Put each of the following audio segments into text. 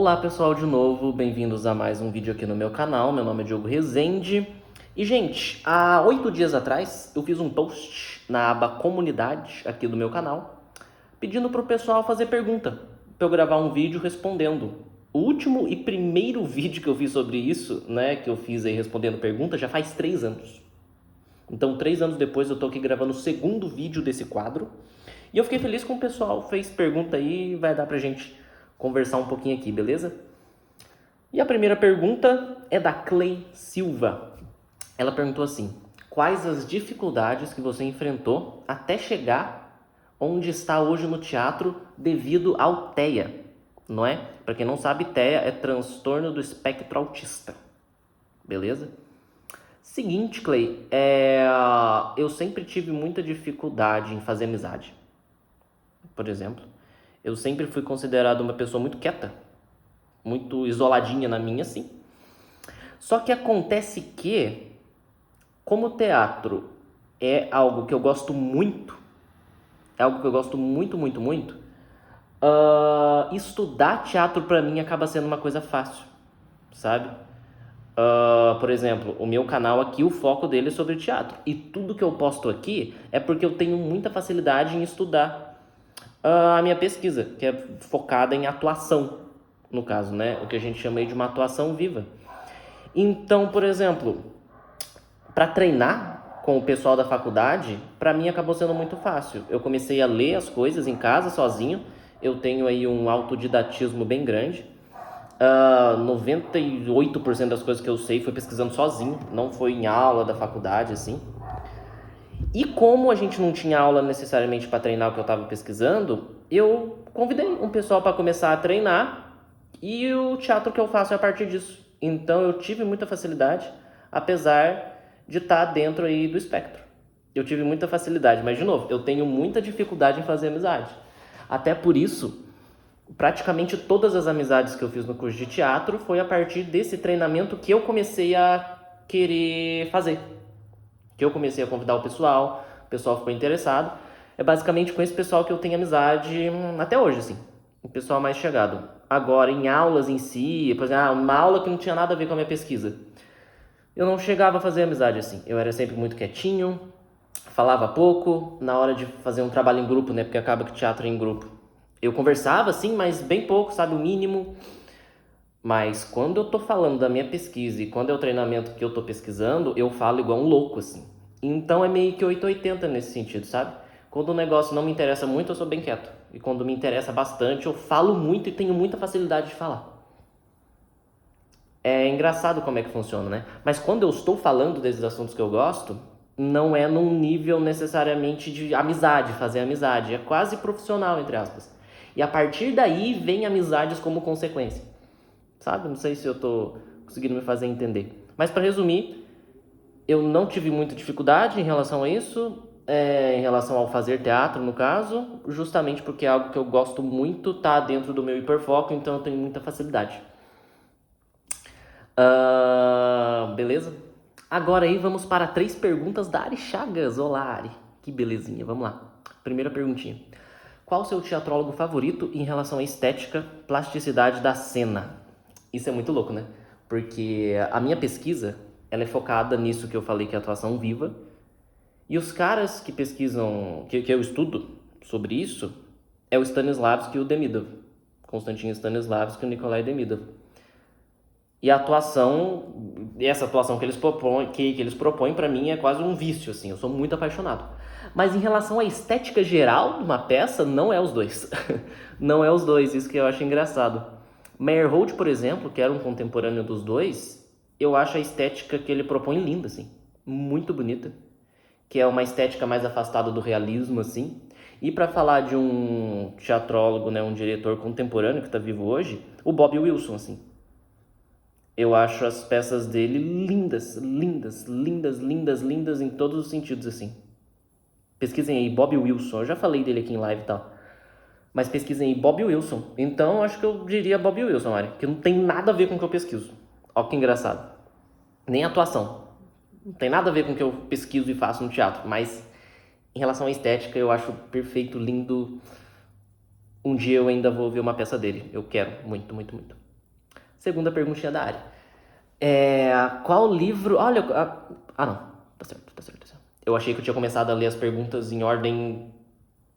Olá pessoal, de novo, bem-vindos a mais um vídeo aqui no meu canal. Meu nome é Diogo Rezende. E gente, há 8 dias atrás eu fiz um post na aba comunidade aqui do meu canal pedindo para o pessoal fazer pergunta, para eu gravar um vídeo respondendo. O último e primeiro vídeo que eu fiz sobre isso, né, que eu fiz aí respondendo pergunta, já faz 3 anos. Então 3 anos depois eu tô aqui gravando o segundo vídeo desse quadro. E eu fiquei feliz com o pessoal fez pergunta aí, vai dar pra gente conversar um pouquinho aqui, beleza? E a primeira pergunta é da Clay Silva. Ela perguntou assim: quais as dificuldades que você enfrentou até chegar onde está hoje no teatro devido ao TEA? Não é? Para quem não sabe, TEA é transtorno do espectro autista. Beleza? Seguinte, Clay, eu sempre tive muita dificuldade em fazer amizade. Por exemplo, eu sempre fui considerado uma pessoa muito quieta, muito isoladinha na minha, assim. Só que acontece que, como o teatro é algo que eu gosto muito, estudar teatro pra mim acaba sendo uma coisa fácil, sabe? Por exemplo, o meu canal aqui, o foco dele é sobre teatro. E tudo que eu posto aqui é porque eu tenho muita facilidade em estudar a minha pesquisa, que é focada em atuação, no caso, né? O que a gente chama aí de uma atuação viva. Então, por exemplo, para treinar com o pessoal da faculdade, para mim acabou sendo muito fácil. Eu comecei a ler as coisas em casa sozinho. Eu tenho aí um autodidatismo bem grande. 98% das coisas que eu sei foi pesquisando sozinho, não foi em aula da faculdade, assim. E como a gente não tinha aula necessariamente para treinar o que eu estava pesquisando, eu convidei um pessoal para começar a treinar e o teatro que eu faço é a partir disso. Então eu tive muita facilidade, apesar de estar dentro aí do espectro. Eu tive muita facilidade, mas de novo, eu tenho muita dificuldade em fazer amizade. Até por isso, praticamente todas as amizades que eu fiz no curso de teatro foi a partir desse treinamento que eu comecei a querer fazer. Que eu comecei a convidar o pessoal ficou interessado. É basicamente com esse pessoal que eu tenho amizade até hoje, assim. O pessoal mais chegado. Agora, em aulas em si, por exemplo, uma aula que não tinha nada a ver com a minha pesquisa. Eu não chegava a fazer amizade assim. Eu era sempre muito quietinho, falava pouco. Na hora de fazer um trabalho em grupo, né? Porque acaba que teatro é em grupo. Eu conversava, assim, mas bem pouco, sabe? O mínimo. Mas quando eu tô falando da minha pesquisa e quando é o treinamento que eu tô pesquisando, eu falo igual um louco, assim. Então é meio que 880 nesse sentido, sabe? Quando o negócio não me interessa muito, eu sou bem quieto. E quando me interessa bastante, eu falo muito e tenho muita facilidade de falar. É engraçado como é que funciona, né? Mas quando eu estou falando desses assuntos que eu gosto, não é num nível necessariamente de amizade, fazer amizade. É quase profissional, entre aspas. E a partir daí vem amizades como consequência. Sabe? Não sei se eu tô conseguindo me fazer entender. Mas para resumir, eu não tive muita dificuldade em relação a isso, em relação ao fazer teatro, no caso, justamente porque é algo que eu gosto muito, tá dentro do meu hiperfoco, então eu tenho muita facilidade. Beleza? Agora aí vamos para 3 perguntas da Ari Chagas. Olá, Ari. Que belezinha. Vamos lá. Primeira perguntinha. Qual o seu teatrólogo favorito em relação à estética, plasticidade da cena? Isso é muito louco, né? Porque a minha pesquisa, ela é focada nisso que eu falei, que é atuação viva. E os caras que pesquisam, que eu estudo sobre isso, é o Stanislavski e o Demidov. Konstantin Stanislavski e o Nikolai Demidov. E a atuação, essa atuação que eles propõem para mim é quase um vício, assim. Eu sou muito apaixonado. Mas em relação à estética geral de uma peça, não é os dois. Não é os dois, isso que eu acho engraçado. Meyerhold, por exemplo, que era um contemporâneo dos dois, eu acho a estética que ele propõe linda, assim. Muito bonita. Que é uma estética mais afastada do realismo, assim. E para falar de um teatrólogo, né, um diretor contemporâneo que está vivo hoje, o Bob Wilson, assim. Eu acho as peças dele lindas, lindas, lindas, lindas, lindas em todos os sentidos, assim. Pesquisem aí, Bob Wilson. Eu já falei dele aqui em live e tal. Mas pesquisem aí, Bob Wilson. Então, acho que eu diria Bob Wilson, Mari. Que não tem nada a ver com o que eu pesquiso. Ó que engraçado. Nem atuação. Não tem nada a ver com o que eu pesquiso e faço no teatro. Mas, em relação à estética, eu acho perfeito, lindo. Um dia eu ainda vou ver uma peça dele. Eu quero. Muito, muito, muito. Segunda perguntinha da área. Qual livro... Olha... não. Tá certo, tá certo, tá certo. Eu achei que eu tinha começado a ler as perguntas em ordem...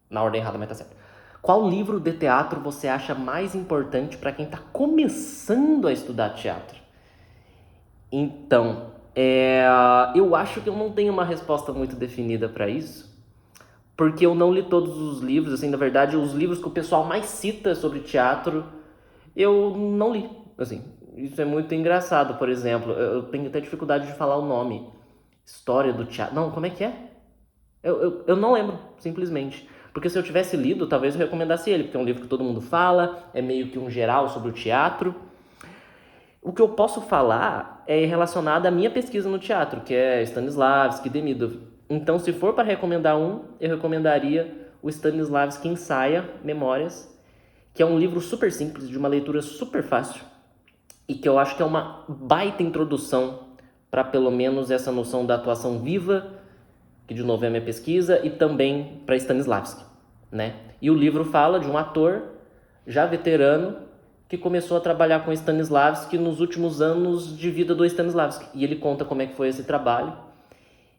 Na ordem errada, mas tá certo. Qual livro de teatro você acha mais importante para quem tá começando a estudar teatro? Então, eu acho que eu não tenho uma resposta muito definida para isso, porque eu não li todos os livros, assim, na verdade, os livros que o pessoal mais cita sobre teatro, eu não li, assim. Isso é muito engraçado, por exemplo, eu tenho até dificuldade de falar o nome. História do teatro. Não, como é que é? Eu não lembro, simplesmente. Porque se eu tivesse lido, talvez eu recomendasse ele, porque é um livro que todo mundo fala, é meio que um geral sobre o teatro. O que eu posso falar é relacionado à minha pesquisa no teatro, que é Stanislavski, Demidov. Então, se for para recomendar um, eu recomendaria o Stanislavski Ensaia Memórias, que é um livro super simples, de uma leitura super fácil, e que eu acho que é uma baita introdução para pelo menos essa noção da atuação viva, que de novo é a minha pesquisa, e também para Stanislavski, né? E o livro fala de um ator já veterano que começou a trabalhar com Stanislavski nos últimos anos de vida do Stanislavski. E ele conta como é que foi esse trabalho.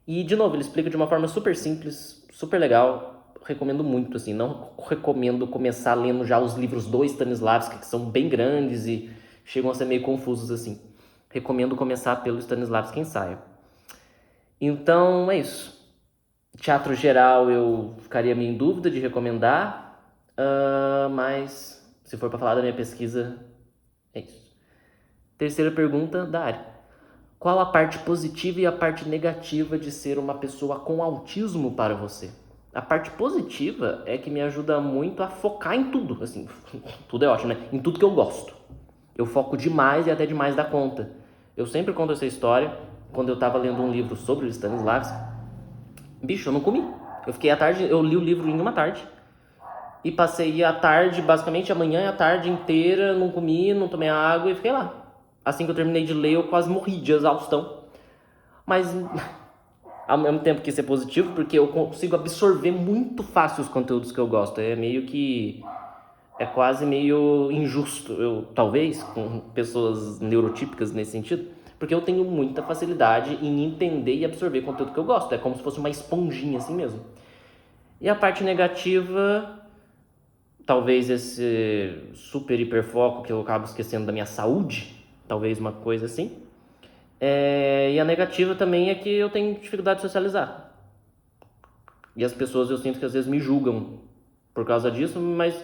E, de novo, ele explica de uma forma super simples, super legal. Recomendo muito, assim. Não recomendo começar lendo já os livros do Stanislavski, que são bem grandes e chegam a ser meio confusos, assim. Recomendo começar pelo Stanislavski Ensaio. Então, é isso. Teatro geral eu ficaria meio em dúvida de recomendar, mas se for para falar da minha pesquisa, é isso. Terceira pergunta da área. Qual a parte positiva e a parte negativa de ser uma pessoa com autismo para você? A parte positiva é que me ajuda muito a focar em tudo, assim, tudo é ótimo, né? Em tudo que eu gosto. Eu foco demais e até demais da conta. Eu sempre conto essa história quando eu estava lendo um livro sobre o Stanislavski. Bicho, eu não comi. Eu fiquei a tarde, eu li o livro em uma tarde e passei a tarde, basicamente a manhã e a tarde inteira, não comi, não tomei água e fiquei lá. Assim que eu terminei de ler, eu quase morri de exaustão. Mas ao mesmo tempo que isso é positivo, porque eu consigo absorver muito fácil os conteúdos que eu gosto. É meio que é quase meio injusto, eu talvez, com pessoas neurotípicas nesse sentido, porque eu tenho muita facilidade em entender e absorver conteúdo que eu gosto. É como se fosse uma esponjinha assim mesmo. E a parte negativa, talvez esse super hiperfoco que eu acabo esquecendo da minha saúde, talvez uma coisa assim. E a negativa também é que eu tenho dificuldade de socializar. E as pessoas eu sinto que às vezes me julgam por causa disso, mas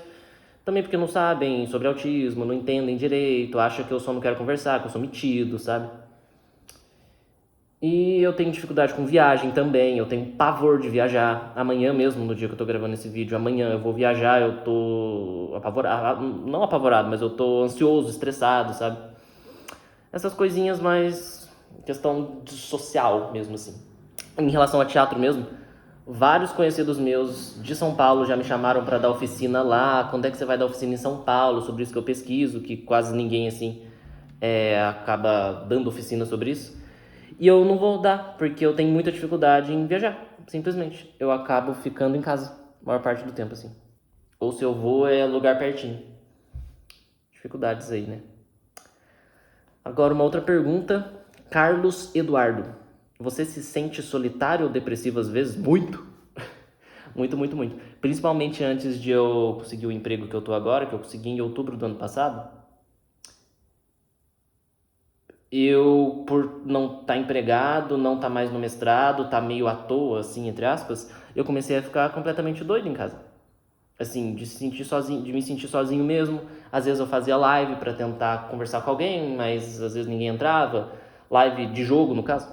também porque não sabem sobre autismo, não entendem direito, acham que eu só não quero conversar, que eu sou metido, sabe? E eu tenho dificuldade com viagem também, eu tenho pavor de viajar. Amanhã mesmo, no dia que eu tô gravando esse vídeo, amanhã eu vou viajar, eu tô apavorado, não apavorado, mas eu tô ansioso, estressado, sabe? Essas coisinhas mais questão de social mesmo, assim. Em relação a teatro mesmo, vários conhecidos meus de São Paulo já me chamaram para dar oficina lá. Quando é que você vai dar oficina em São Paulo? Sobre isso que eu pesquiso, que quase ninguém, assim, acaba dando oficina sobre isso. E eu não vou dar, porque eu tenho muita dificuldade em viajar, simplesmente. Eu acabo ficando em casa, a maior parte do tempo, assim. Ou se eu vou, é lugar pertinho. Dificuldades aí, né? Agora, uma outra pergunta. Carlos Eduardo. Você se sente solitário ou depressivo às vezes? Muito. Muito, muito, muito. Principalmente antes de eu conseguir o emprego que eu tô agora, que eu consegui em outubro do ano passado. Eu, por não estar empregado, não estar mais no mestrado, estar meio à toa, assim, entre aspas, eu comecei a ficar completamente doido em casa. Assim, de se sentir sozinho, de me sentir sozinho mesmo. Às vezes eu fazia live para tentar conversar com alguém, mas às vezes ninguém entrava. Live de jogo, no caso.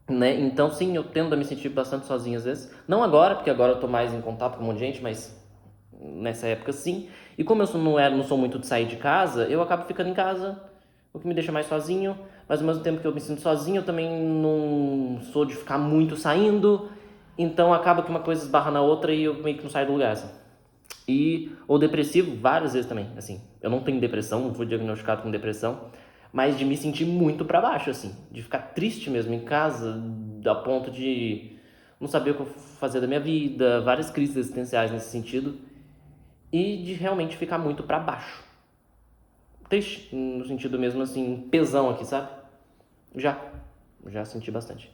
Né? Então, sim, eu tendo a me sentir bastante sozinho às vezes. Não agora, porque agora eu tô mais em contato com um monte de gente, mas nessa época sim. E como eu não sou muito de sair de casa, eu acabo ficando em casa, o que me deixa mais sozinho. Mas ao mesmo tempo que eu me sinto sozinho, eu também não sou de ficar muito saindo. Então acaba que uma coisa esbarra na outra e eu meio que não saio do lugar, assim. Ou depressivo, várias vezes também, assim. Eu não tenho depressão, não fui diagnosticado com depressão, mas de me sentir muito pra baixo, assim. De ficar triste mesmo em casa, a ponto de não saber o que eu fazer da minha vida, várias crises existenciais nesse sentido. E de realmente ficar muito pra baixo. triste, no sentido mesmo assim, pesão aqui, sabe? Já senti bastante.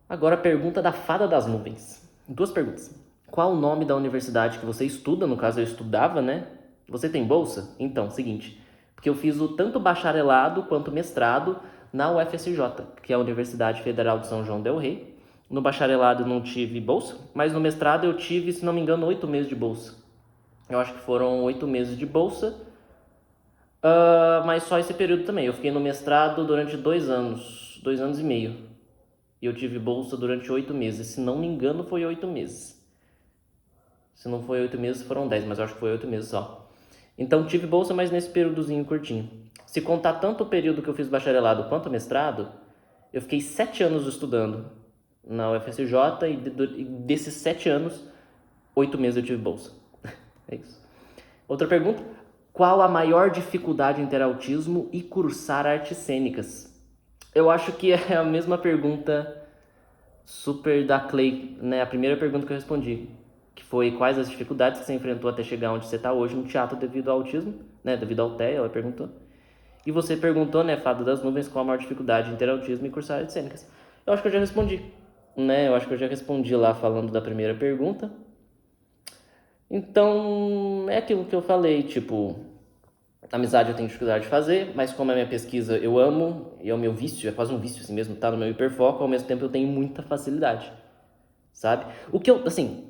Agora a pergunta da fada das nuvens. 2 perguntas. Qual o nome da universidade que você estuda? No caso, eu estudava, né? Você tem bolsa? Então, seguinte, porque eu fiz tanto bacharelado quanto mestrado na UFSJ, que é a Universidade Federal de São João del Rei. No bacharelado eu não tive bolsa, mas no mestrado eu tive, se não me engano, 8 meses de bolsa. Eu acho que foram 8 meses de bolsa, mas só esse período também. Eu fiquei no mestrado durante 2 anos, 2 anos e meio. E eu tive bolsa durante 8 meses. Se não me engano, foi 8 meses. Se não foi 8 meses, foram 10, mas eu acho que foi 8 meses só. Então tive bolsa, mas nesse períodozinho curtinho. Se contar tanto o período que eu fiz bacharelado quanto mestrado, eu fiquei 7 anos estudando na UFSJ e desses 7 anos, 8 meses eu tive bolsa. É isso. Outra pergunta. Qual a maior dificuldade em ter autismo e cursar artes cênicas? Eu acho que é a mesma pergunta super da Clay, né? A primeira pergunta que eu respondi, que foi quais as dificuldades que você enfrentou até chegar onde você está hoje no teatro devido ao autismo, né? Devido ao TEA, ela perguntou. E você perguntou, né, Fada das Nuvens, qual a maior dificuldade em ter autismo e cursar artes cênicas? Eu acho que eu já respondi, né? Eu acho que eu já respondi lá falando da primeira pergunta. Então, é aquilo que eu falei, tipo, amizade eu tenho dificuldade de fazer, mas como é minha pesquisa eu amo, e é o meu vício, é quase um vício assim mesmo, tá no meu hiperfoco, ao mesmo tempo eu tenho muita facilidade, sabe? O que eu, assim,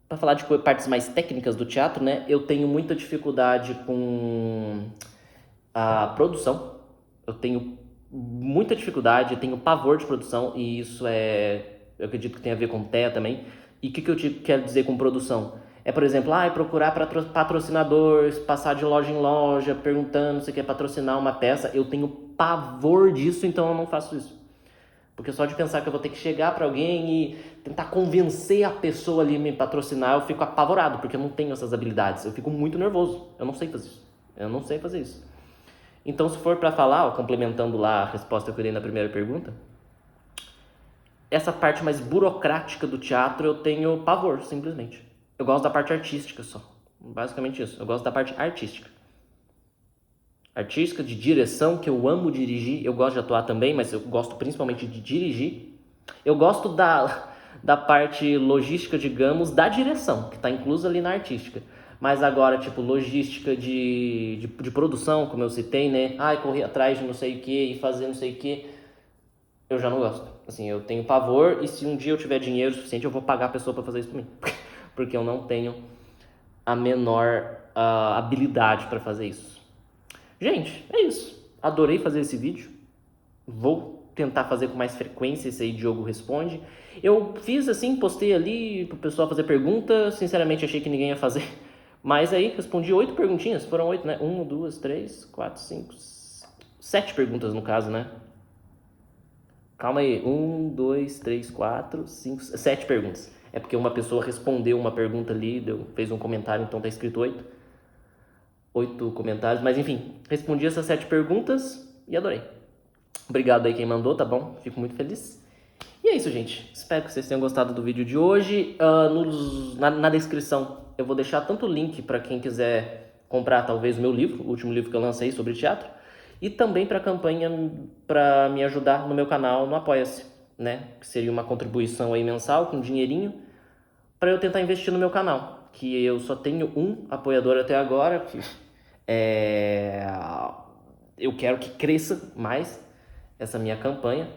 pra falar de partes mais técnicas do teatro, né, eu tenho muita dificuldade com a produção, eu tenho muita dificuldade, eu tenho pavor de produção, e isso eu acredito que tem a ver com TEA também. E o que eu quero dizer com produção? É, por exemplo, procurar patrocinadores, passar de loja em loja, perguntando se quer patrocinar uma peça. Eu tenho pavor disso, então eu não faço isso. Porque só de pensar que eu vou ter que chegar para alguém e tentar convencer a pessoa ali a me patrocinar, eu fico apavorado, porque eu não tenho essas habilidades. Eu fico muito nervoso. Eu não sei fazer isso. Eu não sei fazer isso. Então, se for para falar, complementando lá a resposta que eu dei na primeira pergunta, essa parte mais burocrática do teatro eu tenho pavor, simplesmente. Eu gosto da parte artística só. Basicamente isso. Eu gosto da parte artística. Artística, de direção, que eu amo dirigir. Eu gosto de atuar também, mas eu gosto principalmente de dirigir. Eu gosto da parte logística, digamos, da direção, que está inclusa ali na artística. Mas agora, tipo, logística de produção, como eu citei, né? Correr atrás de não sei o que e fazer não sei o que. Eu já não gosto. Assim, eu tenho pavor e se um dia eu tiver dinheiro suficiente, eu vou pagar a pessoa para fazer isso pra mim. Porque eu não tenho a menor habilidade para fazer isso. Gente, é isso. Adorei fazer esse vídeo. Vou tentar fazer com mais frequência esse aí Diogo Responde. Eu fiz assim, postei ali pro pessoal fazer pergunta. Sinceramente, achei que ninguém ia fazer. Mas aí, respondi 8 perguntinhas. Foram 8, né? 1, 2, 3, 4, 5, 7 perguntas no caso, né? Calma aí. 1, 2, 3, 4, 5, 7 perguntas. É porque uma pessoa respondeu uma pergunta ali, fez um comentário, então tá escrito 8. 8 comentários. Mas enfim, respondi essas 7 perguntas e adorei. Obrigado aí quem mandou, tá bom? Fico muito feliz. E é isso, gente. Espero que vocês tenham gostado do vídeo de hoje. Na descrição eu vou deixar tanto o link para quem quiser comprar talvez o meu livro, o último livro que eu lancei sobre teatro, e também para a campanha para me ajudar no meu canal no Apoia-se, né? Que seria uma contribuição aí mensal com dinheirinho para eu tentar investir no meu canal, que eu só tenho um apoiador até agora, que eu quero que cresça mais essa minha campanha.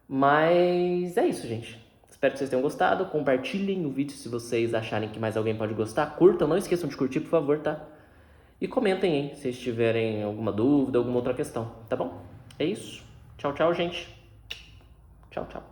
Mas é isso, gente. Espero que vocês tenham gostado. Compartilhem o vídeo se vocês acharem que mais alguém pode gostar. Curtam, não esqueçam de curtir, por favor, tá? E comentem aí se tiverem alguma dúvida, alguma outra questão, tá bom? É isso. Tchau, tchau, gente. Tchau, tchau.